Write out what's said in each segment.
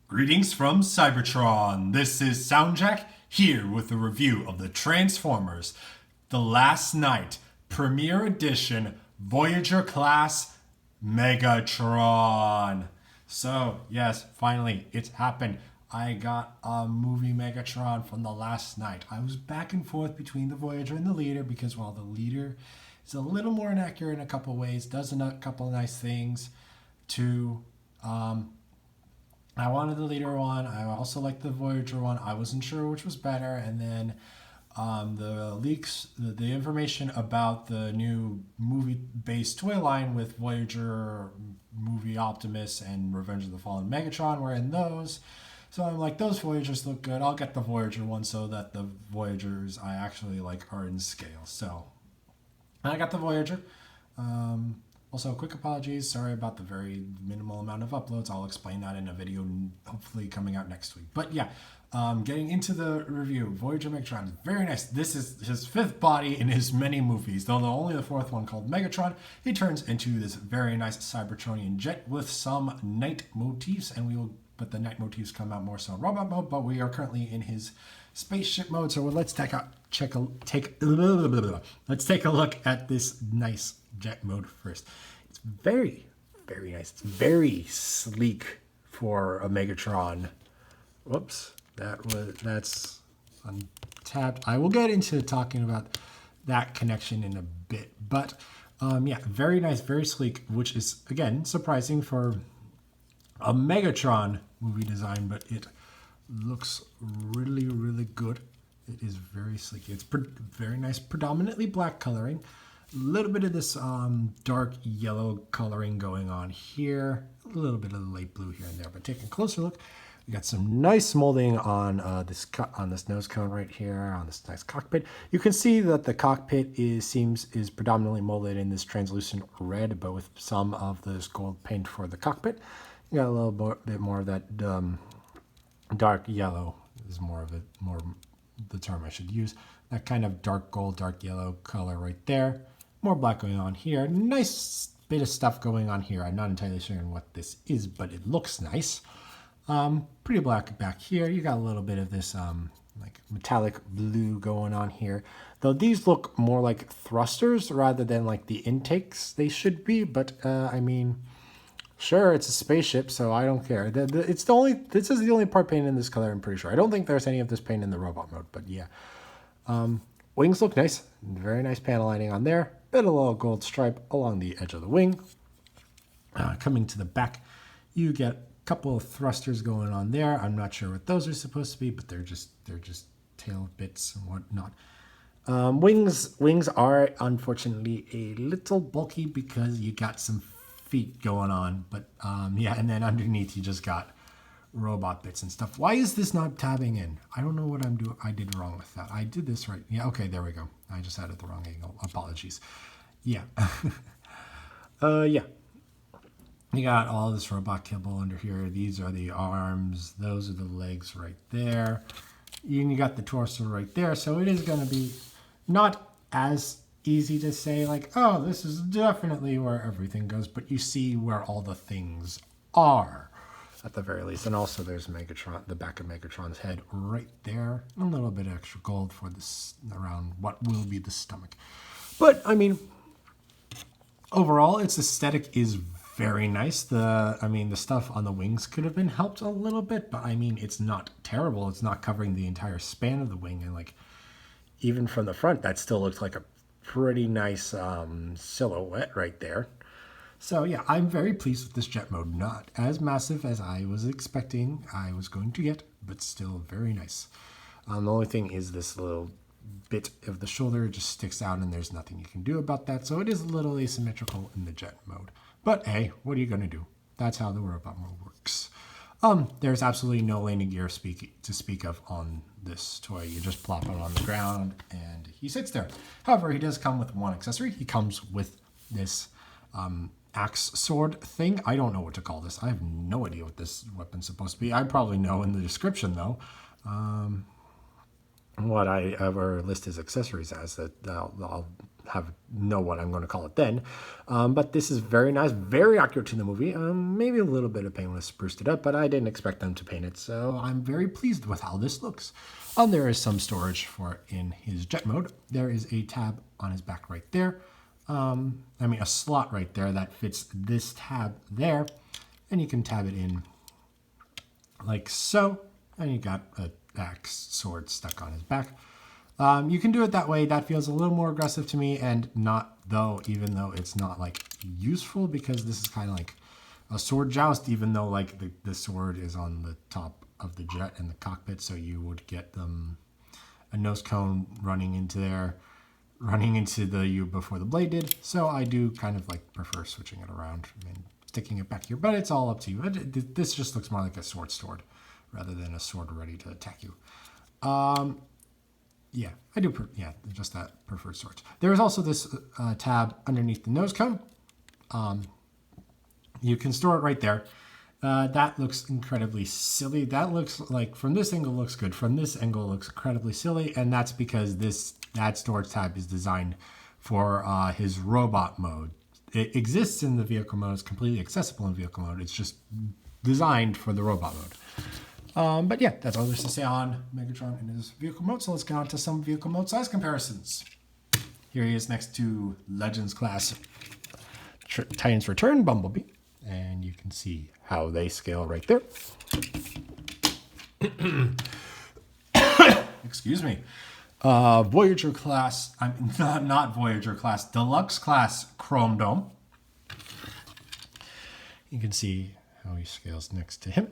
Greetings from Cybertron. This is SoundJack here with a review of the Transformers The Last Night Premiere Edition Voyager class Megatron. So, yes, finally, it's happened. I got a movie Megatron from The Last Night. I was back and forth between the Voyager and the Leader because while the Leader is a little more inaccurate in a couple ways, does a couple of nice things to I wanted the Leader one. I also liked the Voyager one. I wasn't sure which was better. And then the leaks, the information about the new movie-based toy line with Voyager, Movie Optimus, and Revenge of the Fallen Megatron were in those. So I'm like, those Voyagers look good. I'll get the Voyager one so that the Voyagers I actually like are in scale. So I got the Voyager. Also, quick apologies. Sorry about the very minimal amount of uploads. I'll explain that in a video hopefully coming out next week. But yeah, getting into the review, Voyager Megatron is very nice. This is his fifth body in his many movies, though only the fourth one called Megatron. He turns into this very nice Cybertronian jet with some night motifs, and but the night motifs come out more so in robot mode, but we are currently in his spaceship mode. So let's take a look at this nice jet mode first. It's very, very nice. It's very sleek for a Megatron. Whoops, that's untapped. I will get into talking about that connection in a bit, but yeah, very nice, very sleek, which is again surprising for a Megatron movie design, but it looks really, really good. It is very sleek. It's very nice, predominantly black coloring. A little bit of this dark yellow coloring going on here. A little bit of light blue here and there. But taking a closer look, we got some nice molding on this nose cone right here, on this nice cockpit. You can see that the cockpit is predominantly molded in this translucent red, but with some of this gold paint for the cockpit. You got a little bit more of that dark yellow is more the term I should use. That kind of dark gold, dark yellow color right there. More black going on here. Nice bit of stuff going on here. I'm not entirely sure what this is, but it looks nice. Pretty black back here. You got a little bit of this like metallic blue going on here. Though these look more like thrusters rather than like the intakes they should be, but I mean, sure, it's a spaceship, so I don't care. This is the only part painted in this color, I'm pretty sure. I don't think there's any of this paint in the robot mode, but yeah. Wings look nice. Very nice panel lining on there. Bit of a little gold stripe along the edge of the wing. Coming to the back, you get a couple of thrusters going on there. I'm not sure what those are supposed to be, but they're just tail bits and whatnot. Wings are unfortunately a little bulky because you got some feet going on, but yeah, and then underneath you just got robot bits and stuff. Why is this not tabbing in? I don't know what I'm doing. I did wrong with that. I did this right. Yeah, okay, there we go. I just had it the wrong angle. Apologies. Yeah. Yeah. You got all this robot kibble under here. These are the arms. Those are the legs right there. And you got the torso right there. So it is going to be not as easy to say like, oh, this is definitely where everything goes, but you see where all the things are at the very least. And also there's Megatron, the back of Megatron's head right there. A little bit extra gold for this around what will be the stomach. But I mean, overall its aesthetic is very nice. The stuff on the wings could have been helped a little bit, but I mean, it's not terrible. It's not covering the entire span of the wing, and like even from the front that still looks like a pretty nice silhouette right there. So yeah, I'm very pleased with this jet mode. Not as massive as I was expecting I was going to get, but still very nice. The only thing is this little bit of the shoulder just sticks out and there's nothing you can do about that. So it is a little asymmetrical in the jet mode. But hey, what are you going to do? That's how the robot mode works. There's absolutely no landing gear to speak of on this toy. You just plop it on the ground and he sits there. However, he does come with one accessory. He comes with this axe sword thing. I don't know what to call this. I have no idea what this weapon's supposed to be. I probably know in the description though. What I ever list his accessories as, that I'll know what I'm going to call it then. But this is very nice, very accurate to the movie. Maybe a little bit of painless spruced it up, but I didn't expect them to paint it, so I'm very pleased with how this looks. There is some storage for it in his jet mode. There is a tab on his back right there. A slot right there that fits this tab there, and you can tab it in like so, and you got a axe sword stuck on his back. You can do it that way. That feels a little more aggressive to me, and even though it's not like useful, because this is kind of like a sword joust, even though like the sword is on the top of the jet and the cockpit, so you would get a nose cone running into the U before the blade did. So I do kind of like prefer switching it around and sticking it back here, but it's all up to you. This just looks more like a sword stored rather than a sword ready to attack you. Yeah, I do. Just that preferred sort. There is also this tab underneath the nose cone. You can store it right there. That looks incredibly silly. That looks like, from this angle looks good. From this angle it looks incredibly silly, and that's because that storage tab is designed for his robot mode. It exists in the vehicle mode. It's completely accessible in vehicle mode. It's just designed for the robot mode. But yeah, that's all there's to say on Megatron in his vehicle mode. So let's get on to some vehicle mode size comparisons. Here he is next to Legends class Titans Return Bumblebee. And you can see how they scale right there. Excuse me. Voyager class, not Voyager class, Deluxe class Chrome Dome. You can see how he scales next to him.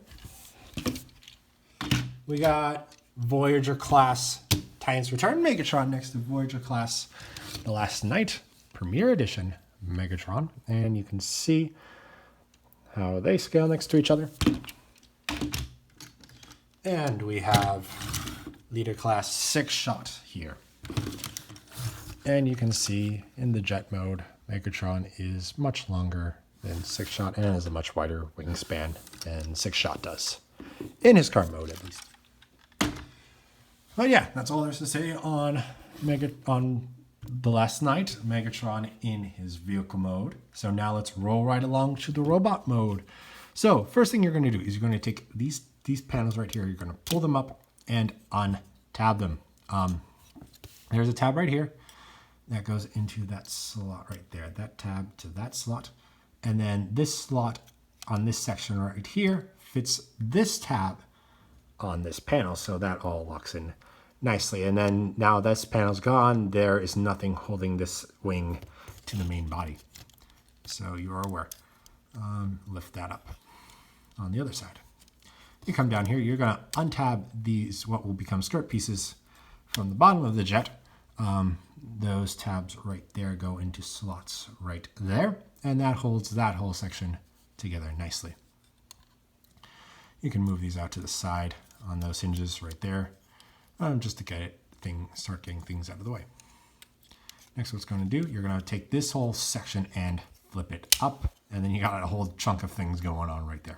We got Voyager class Titans Return Megatron next to Voyager class The Last Night Premiere Edition Megatron. And you can see how they scale next to each other. And we have Leader class 6-shot here. And you can see in the jet mode, Megatron is much longer than 6-shot and has a much wider wingspan than 6-shot does. In his car mode, at least. But yeah, that's all there's to say on The Last Night, Megatron in his vehicle mode. So now let's roll right along to the robot mode. So first thing you're going to do is you're going to take these panels right here. You're going to pull them up and untab them. There's a tab right here that goes into that slot right there. That tab to that slot. And then this slot on this section right here fits this tab on this panel. So that all locks in nicely. And then now this panel's gone, there is nothing holding this wing to the main body. So you are aware. Lift that up on the other side. You come down here, you're going to untab these, what will become skirt pieces from the bottom of the jet. Those tabs right there go into slots right there, and that holds that whole section together nicely. You can move these out to the side on those hinges right there, just to get start getting things out of the way. Next, what's going to do, you're going to take this whole section and flip it up, and then you got a whole chunk of things going on right there.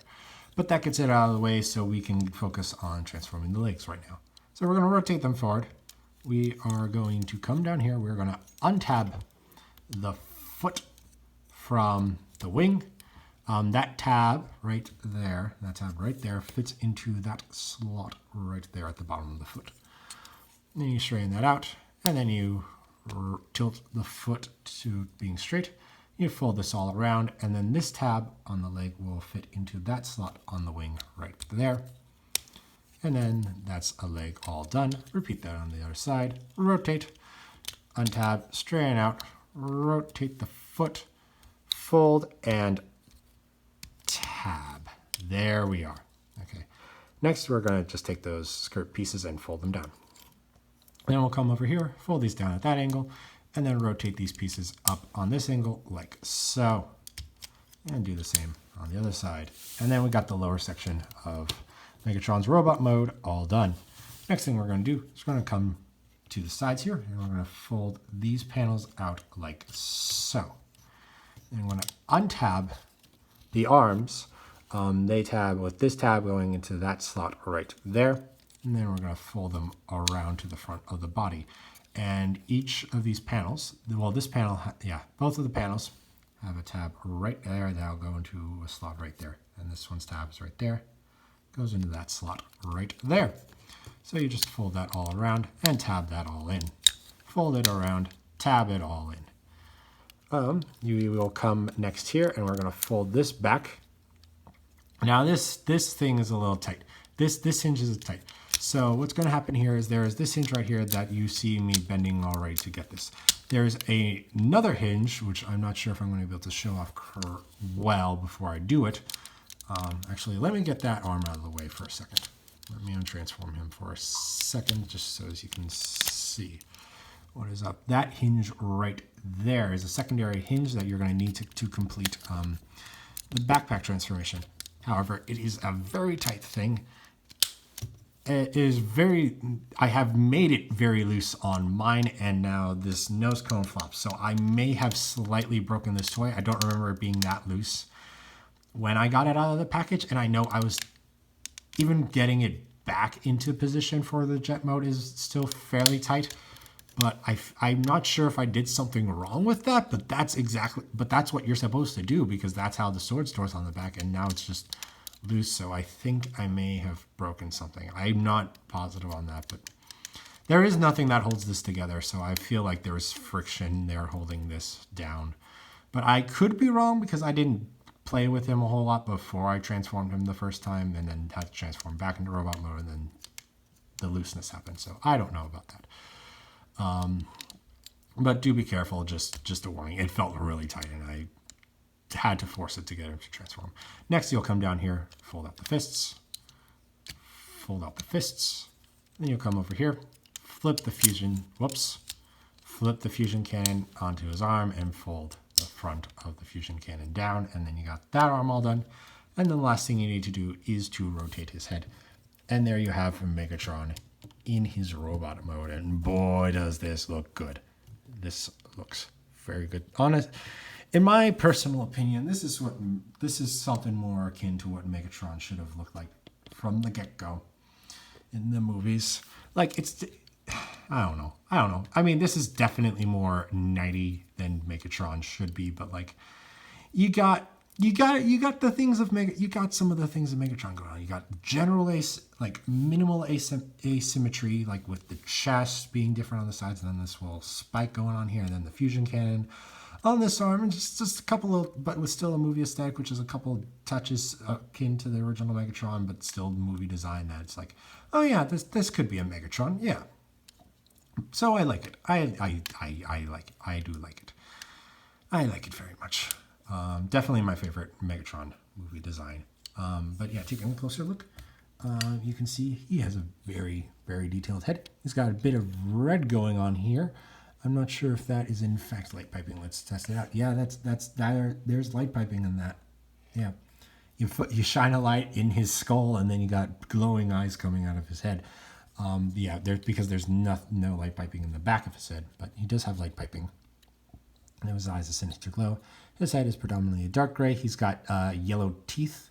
But that gets it out of the way so we can focus on transforming the legs right now. So we're going to rotate them forward. We are going to come down here. We're going to untab the foot from the wing. That tab right there, fits into that slot right there at the bottom of the foot. And then you straighten that out, and then you tilt the foot to being straight. You fold this all around, and then this tab on the leg will fit into that slot on the wing right there. And then that's a leg all done. Repeat that on the other side. Rotate, untab, straighten out, rotate the foot, fold, and tab. There we are. Okay. Next, we're going to just take those skirt pieces and fold them down. Then we'll come over here, fold these down at that angle, and then rotate these pieces up on this angle like so. And do the same on the other side. And then we got the lower section of Megatron's robot mode all done. Next thing we're going to do is we're going to come to the sides here, and we're going to fold these panels out like so. And we're going to untab the arms. They tab with this tab going into that slot right there. And then we're going to fold them around to the front of the body. And each of these panels, well, this panel, yeah, both of the panels have a tab right there. That'll go into a slot right there. And this one's tab is right there. Goes into that slot right there. So you just fold that all around and tab that all in. Fold it around, tab it all in. You will come next here and we're going to fold this back. Now this thing is a little tight. This hinge is tight. So what's going to happen here is there is this hinge right here that you see me bending already to get this. There's another hinge, which I'm not sure if I'm going to be able to show off well before I do it. Actually, let me get that arm out of the way for a second. Let me untransform him for a second, just so as you can see what is up. That hinge right there is a secondary hinge that you're going to need to complete the backpack transformation. However, it is a very tight thing. It is I have made it very loose on mine, and now this nose cone flops. So I may have slightly broken this toy. I don't remember it being that loose when I got it out of the package, and I know I was even getting it back into position for the jet mode is still fairly tight. But I'm not sure if I did something wrong with that, but that's what you're supposed to do, because that's how the sword stores on the back, and now it's just loose. So I think I may have broken something. I'm not positive on that, but there is nothing that holds this together. So I feel like there is friction there holding this down, but I could be wrong because I didn't play with him a whole lot before I transformed him the first time, and then had to transform back into robot mode, and then the looseness happened. So I don't know about that. But do be careful, just a warning. It felt really tight and I had to force it to get him to transform. Next, you'll come down here, fold out the fists, then you'll come over here, flip the fusion cannon onto his arm and fold the front of the fusion cannon down, and then you got that arm all done. And then the last thing you need to do is to rotate his head. And there you have Megatron in his robot mode, and boy does this look good. This looks very good. Honest, in my personal opinion, this is something more akin to what Megatron should have looked like from the get-go in the movies. Like, I don't know. I mean, this is definitely more 90 than Megatron should be, but like, you got the things of you got some of the things of Megatron going on. You got minimal asymmetry, like with the chest being different on the sides, and then this little spike going on here, and then the fusion cannon on this arm, and just a couple of, but with still a movie aesthetic, which is a couple touches akin to the original Megatron, but still movie design that it's like, oh yeah, this could be a Megatron, yeah. So I like it. I like it. I do like it. I like it very much. Definitely my favorite Megatron movie design. But yeah, taking a closer look, you can see he has a very, very detailed head. He's got a bit of red going on here. I'm not sure if that is in fact light piping. Let's test it out. Yeah, there's light piping in that. Yeah, you shine a light in his skull, and then you got glowing eyes coming out of his head. Yeah, because there's no light piping in the back of his head, but he does have light piping. And his eyes a sinister glow. His head is predominantly a dark gray. He's got yellow teeth,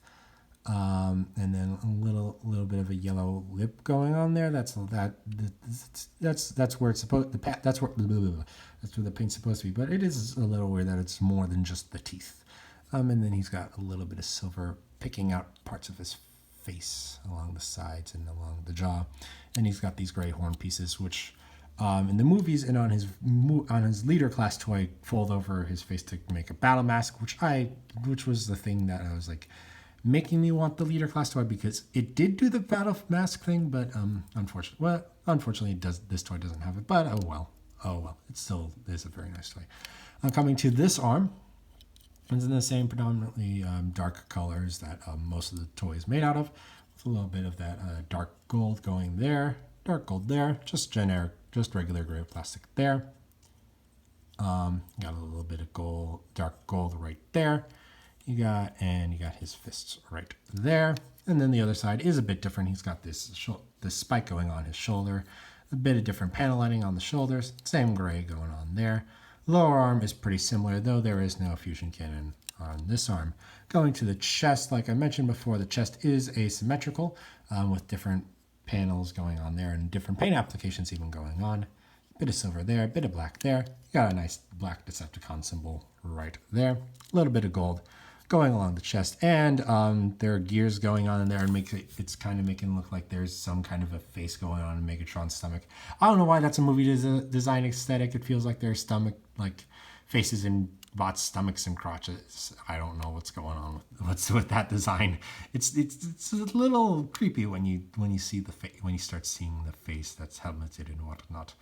and then a little bit of a yellow lip going on there. That's where it's supposed. That's where the paint's supposed to be. But it is a little weird that it's more than just the teeth. And then he's got a little bit of silver picking out parts of his face along the sides and along the jaw, and he's got these gray horn pieces, which in the movies and on his leader class toy fold over his face to make a battle mask, which was the thing that I was like making me want the leader class toy, because it did do the battle mask thing, but unfortunately this toy doesn't have it. But oh well, it still is a very nice toy. Coming to this arm, it's in the same predominantly dark colors that most of the toy is made out of, with a little bit of that dark gold going there, dark gold there, just generic, just regular gray plastic there. Got a little bit of gold, dark gold right there. You got his fists right there, and then the other side is a bit different. He's got this spike going on his shoulder, a bit of different panel lighting on the shoulders, same gray going on there. Lower arm is pretty similar, though there is no fusion cannon on this arm. Going to the chest, like I mentioned before, the chest is asymmetrical with different panels going on there and different paint applications even going on. Bit of silver there, bit of black there. You got a nice black Decepticon symbol right there. A little bit of gold going along the chest, and there are gears going on in there, and it's kind of making it look like there's some kind of a face going on in Megatron's stomach. I don't know why that's a movie design aesthetic. It feels like there's stomach, like faces in bots' stomachs and crotches. I don't know what's going on with that design. It's a little creepy when you see the face, when you start seeing the face that's helmeted and whatnot.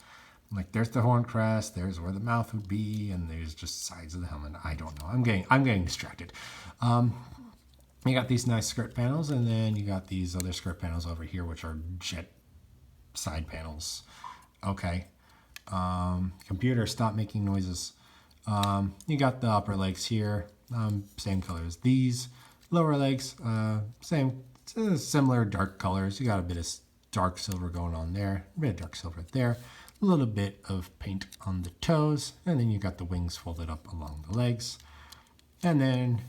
Like there's the horn crest, there's where the mouth would be, and there's just sides of the helmet. I don't know. I'm getting distracted. You got these nice skirt panels, and then you got these other skirt panels over here, which are jet side panels. Okay. Computer, stop making noises. You got the upper legs here, same color as these. Lower legs, similar dark colors. You got a bit of dark silver going on there, a bit of dark silver there. A little bit of paint on the toes, and then you got the wings folded up along the legs. And then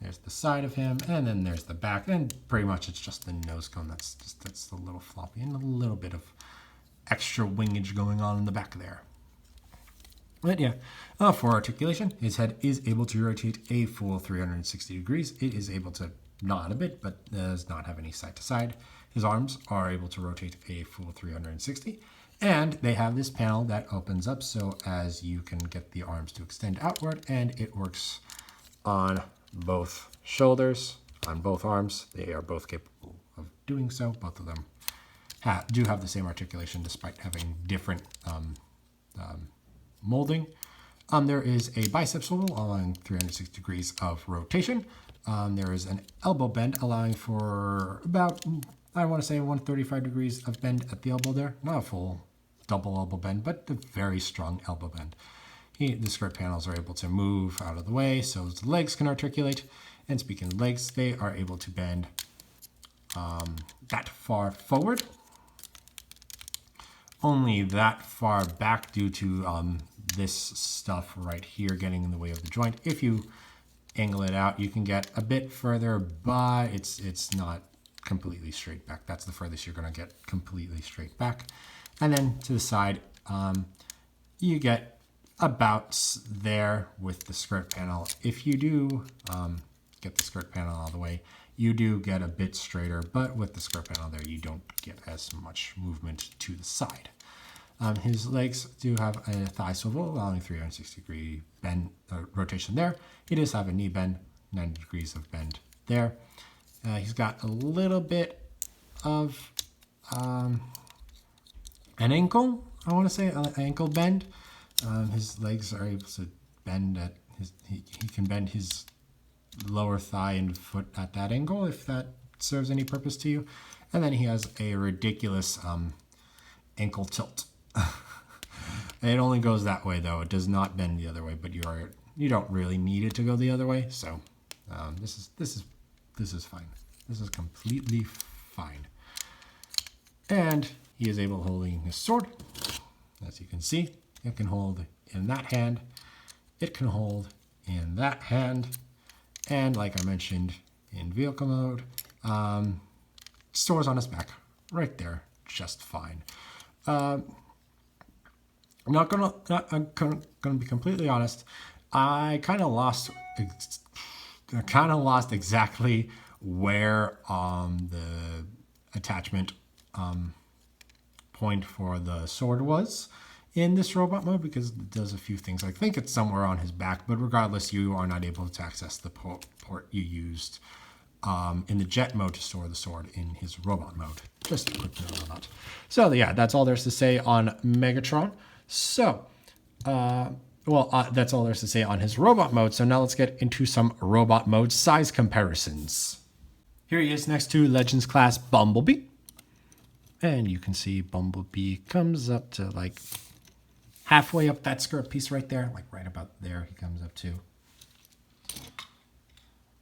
there's the side of him, and then there's the back, and pretty much it's just the nose cone that's a little floppy, and a little bit of extra wingage going on in the back there. But yeah, for articulation, his head is able to rotate a full 360 degrees. It is able to nod a bit, but does not have any side to side. His arms are able to rotate a full 360. And they have this panel that opens up so as you can get the arms to extend outward, and it works on both shoulders, on both arms. They are both capable of doing so. Both of them do have the same articulation despite having different molding. There is a bicep swivel allowing 360 degrees of rotation. There is an elbow bend allowing for about, I want to say, 135 degrees of bend at the elbow there. Not a full double elbow bend, but a very strong elbow bend. The skirt panels are able to move out of the way so the legs can articulate. And speaking of legs, they are able to bend that far forward. Only that far back due to this stuff right here getting in the way of the joint. If you angle it out, you can get a bit further, but it's not completely straight back. That's the furthest you're going to get completely straight back. And then to the side, you get about there with the skirt panel. If you do get the skirt panel all the way, you do get a bit straighter, but with the skirt panel there, you don't get as much movement to the side. His legs do have a thigh swivel, allowing 360 degree bend rotation there. He does have a knee bend, 90 degrees of bend there. He's got a little bit of an ankle, I want to say, an ankle bend. His legs are able to bend at he can bend his lower thigh and foot at that angle, if that serves any purpose to you. And then he has a ridiculous ankle tilt. It only goes that way though. It does not bend the other way, but you don't really need it to go the other way. So this is fine. This is completely fine. And he is able to holding his sword. As you can see, it can hold in that hand. It can hold in that hand. And like I mentioned in vehicle mode, stores on his back right there, just fine. I'm gonna be completely honest. I kind of lost exactly where the attachment point for the sword was in this robot mode, because it does a few things. I think it's somewhere on his back, but regardless, you are not able to access the port you used in the jet mode to store the sword in his robot mode. Just a quick note on that. So yeah, that's all there's to say on Megatron. So, that's all there's to say on his robot mode. So now let's get into some robot mode size comparisons. Here he is next to Legends class Bumblebee. And you can see Bumblebee comes up to like halfway up that skirt piece right there, like right about there he comes up to.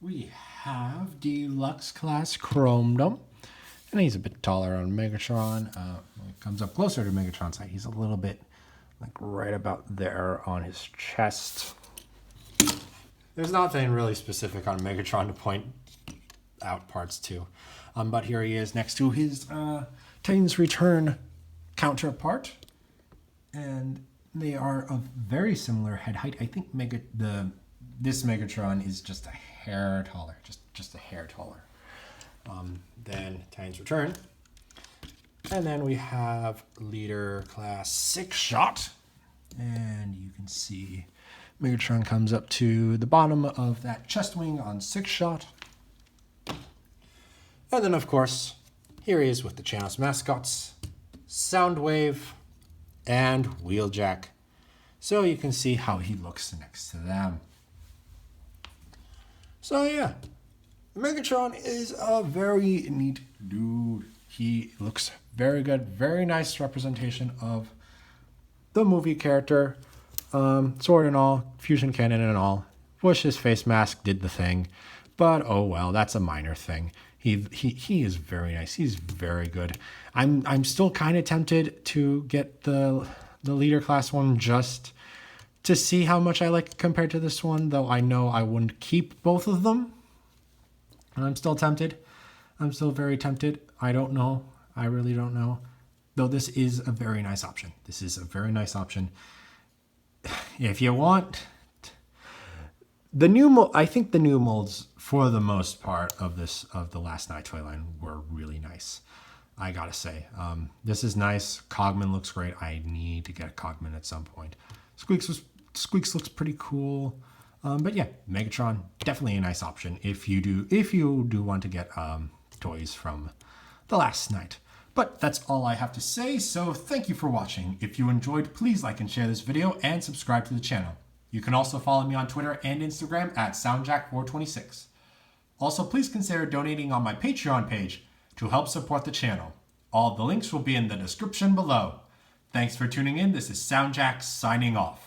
We have Deluxe class Chrome Dome, and he's a bit taller on Megatron. When it comes up closer to Megatron's height, he's a little bit like right about there on his chest. There's nothing really specific on Megatron to point out parts to, but here he is next to his Titans Return counterpart. and they are of very similar head height. I think this Megatron is just a hair taller, just a hair taller than Titan's Return. And then we have Leader Class 6-shot, and you can see Megatron comes up to the bottom of that chest wing on 6-shot. And then, of course, here he is with the channel's mascots, Soundwave and Wheeljack. So you can see how he looks next to them. So yeah, Megatron is a very neat dude. He looks very good, very nice representation of the movie character. Sword and all, fusion cannon and all. Wish his face mask did the thing, but oh well, that's a minor thing. He is very nice. He's very good. I'm still kind of tempted to get the Leader Class one just to see how much I like it compared to this one, though I know I wouldn't keep both of them. And I'm still tempted. I'm still very tempted. I don't know. I really don't know. Though this is a very nice option. This is a very nice option. If you want the new I think the new molds for the most part of the Last Night toy line were really nice. I gotta say, this is nice. Cogman looks great. I need to get a Cogman at some point. Squeaks looks pretty cool. But yeah, Megatron, definitely a nice option if you do want to get toys from the Last Night. But that's all I have to say, so thank you for watching. If you enjoyed, please like and share this video and subscribe to the channel. You can also follow me on Twitter and Instagram at SoundJack426. Also, please consider donating on my Patreon page to help support the channel. All the links will be in the description below. Thanks for tuning in. This is SoundJack's signing off.